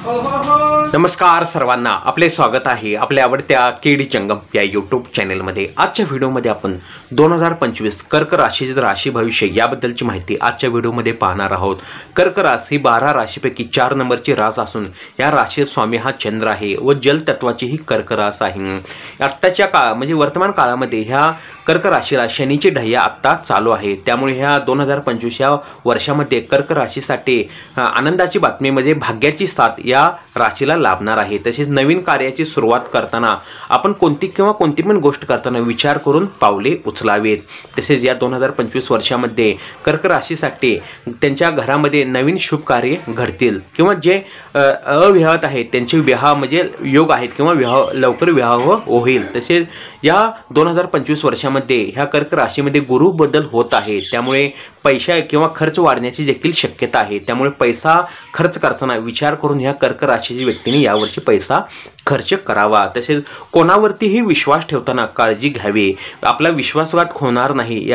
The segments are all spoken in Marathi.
नमस्कार सर्वांना, आपले स्वागत आहे आपल्या आवडत्या केडी जंगम या यूट्यूब चॅनलमध्ये। आजच्या व्हिडिओमध्ये आपण 2025 कर्क राशीचे राशी भविष्य याबद्दलची माहिती आजच्या व्हिडिओमध्ये पाहणार आहोत। कर्क राशी 12 राशीपैकी 4 नंबरची रास असून या राशीत स्वामी हा चंद्र आहे व जल तत्वाची ही कर्क रास आहे। आत्ताच्या म्हणजे वर्तमान काळामध्ये ह्या कर्क राशीला शनीची ढैया आत्ता चालू आहे, त्यामुळे ह्या 2025 या वर्षामध्ये कर्क राशीसाठी आनंदाची बातमी म्हणजे भाग्याची साथ या राशीला लाभणार आहे। तसेच नवीन कार्याची सुरुवात करताना आपण कोणती पण गोष्ट करताना विचार करून पावले उचलावेत। तसेच या 2025 वर्षामध्ये कर्क राशीसाठी त्यांच्या घरामध्ये नवीन शुभ कार्य घडतील किंवा जे अविवाहित आहेत त्यांचे विवाह म्हणजे योग आहेत किंवा लवकर विवाह होईल। तसेच या 2025 वर्षामध्ये ह्या कर्क राशीमध्ये गुरु बदल होत आहे, त्यामुळे पैसा किंवा खर्च वाढण्याची देखील शक्यता आहे। त्यामुळे पैसा खर्च करताना विचार करून ह्या कर्क राशीच्या व्यक्तीने यावर्षी पैसा खर्च करावा। तसेच कोणावरतीही विश्वास ठेवताना काळजी घ्यावी, आपला विश्वासघात होणार नाही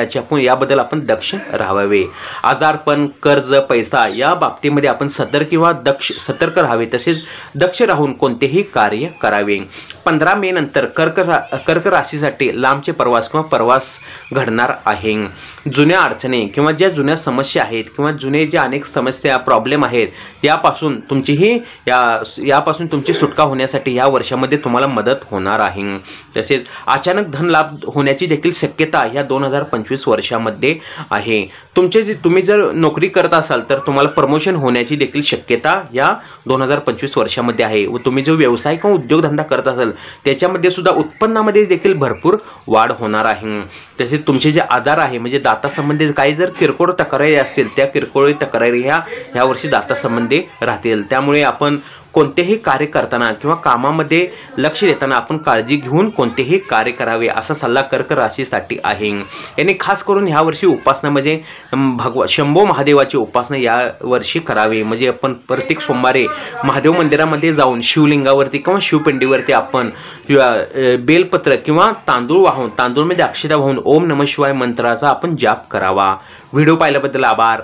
याबद्दल आपण दक्ष राहावे। आजारपण, कर्ज, पैसा या बाबतीमध्ये आपण सतर्क राहावे, तसेच दक्ष राहून कोणतेही कार्य करावे। 15 मे नंतर कर्क राशीसाठी लांबचे प्रवास घडणार आहे। जुन्या अडचणी किंवा ज्या जुन्या समस्या आहेत किंवा जुने जे अनेक समस्या प्रॉब्लेम आहेत यापासून तुमची सुटका होण्यासाठी या वर्षामध्ये तुम्हाला मदत होणार आहे। तसेच अचानक धन लाभ होण्याची देखील शक्यता या 2025 वर्षामध्ये आहे। तुम्ही जर नोकरी करत असाल तर तुम्हाला प्रमोशन होण्याची देखील शक्यता या 2025 वर्षामध्ये आहे व तुम्ही जो व्यवसाय किंवा उद्योगधंदा करत असाल त्याच्यामध्ये सुद्धा उत्पन्नामध्ये देखील भरपूर वाढ होणार आहे। तसेच तुमचे जे आजार आहे म्हणजे दाता संबंधित काही जर किरकोळ तक्रारी असतील त्या किरकोळ तक्रारी ह्या वर्षी दाता संबंधी राहतील, त्यामुळे आपण कोणतेही कार्य करताना किंवा कामामध्ये लक्ष देताना आपण काळजी घेऊन कोणतेही कार्य करावे असा सल्ला कर्क राशीसाठी आहे। यांनी खास करून ह्या वर्षी उपासना म्हणजे शंभो महादेवाची उपासना या वर्षी करावी। म्हणजे आपण प्रत्येक सोमवारी महादेव मंदिरामध्ये जाऊन शिवलिंगावरती किंवा शिवपिंडीवरती आपण बेलपत्र किंवा तांदूळमध्ये अक्षता वाहून ओम नमः शिवाय मंत्राचा आपण जाप करावा। व्हिडिओ पाहिल्याबद्दल आभार।